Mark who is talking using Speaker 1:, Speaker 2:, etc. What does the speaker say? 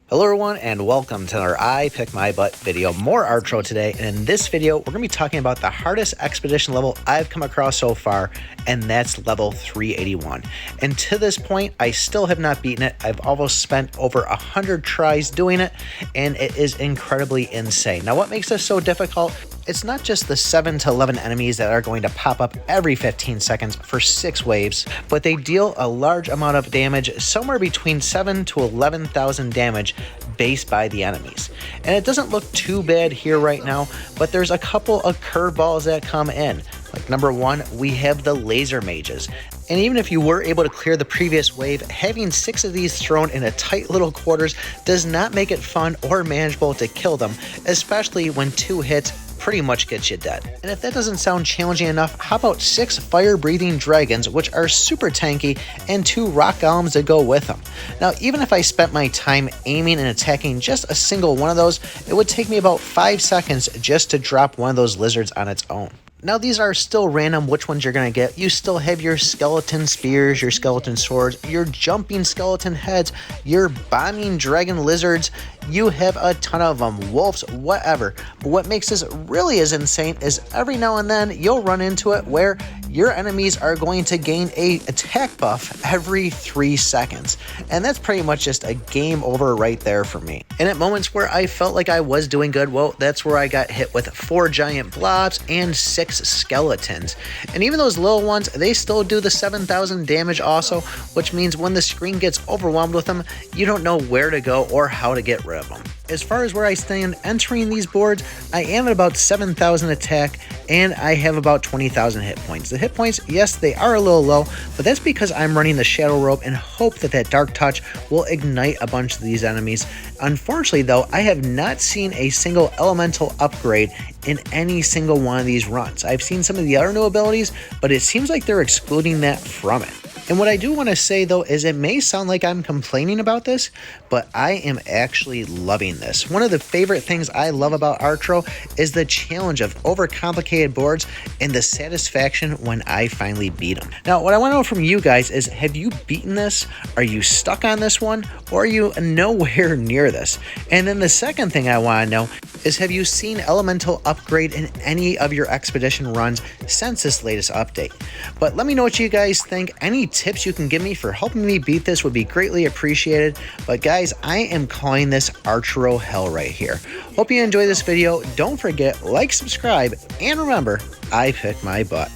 Speaker 1: Hello everyone and welcome to our I Pick My Butt video. More Archero today, and in this video we're going to be talking about the hardest expedition level I've come across so far, and that's level 381. And to this point I still have not beaten it. I've almost spent over 100 tries doing it, and it is incredibly insane. Now what makes this so difficult? It's not just the 7 to 11 enemies that are going to pop up every 15 seconds for 6 waves, but they deal a large amount of damage, somewhere between 7 to 11,000 damage based by the enemies. And it doesn't look too bad here right now, but there's a couple of curveballs that come in. Like number one, we have the laser mages. And even if you were able to clear the previous wave, having 6 of these thrown in a tight little quarters does not make it fun or manageable to kill them, especially when 2 hits pretty much gets you dead. And if that doesn't sound challenging enough, how about 6 fire-breathing dragons, which are super tanky, and 2 rock golems that go with them. Now, even if I spent my time aiming and attacking just a single one of those, it would take me about 5 seconds just to drop one of those lizards on its own. Now, these are still random which ones you're going to get. You still have your skeleton spears, your skeleton swords, your jumping skeleton heads, your bombing dragon lizards. You have a ton of them, wolves, whatever. But what makes this really as insane is every now and then you'll run into it where your enemies are going to gain a attack buff every 3 seconds. And that's pretty much just a game over right there for me. And at moments where I felt like I was doing good, well, that's where I got hit with 4 giant blobs and 6 skeletons. And even those little ones, they still do the 7,000 damage also, which means when the screen gets overwhelmed with them, you don't know where to go or how to get rid of them. As far as where I stand entering these boards, I am at about 7,000 attack, and I have about 20,000 hit points. The hit points, yes, they are a little low, but that's because I'm running the Shadow Robe and hope that that Dark Touch will ignite a bunch of these enemies. Unfortunately though, I have not seen a single elemental upgrade in any single one of these runs. I've seen some of the other new abilities, but it seems like they're excluding that from it. And what I do want to say though is it may sound like I'm complaining about this, but I am actually loving this. One of the favorite things I love about Archero is the challenge of overcomplicated boards and the satisfaction when I finally beat them. Now, what I want to know from you guys is, have you beaten this? Are you stuck on this one? Or are you nowhere near this? And then the second thing I want to know is, have you seen elemental upgrade in any of your expedition runs since this latest update? But let me know what you guys think. Any tips you can give me for helping me beat this would be greatly appreciated. But guys, I am calling this Archero hell right here. Hope you enjoy this video. Don't forget, like, subscribe, and remember, I pick my butt.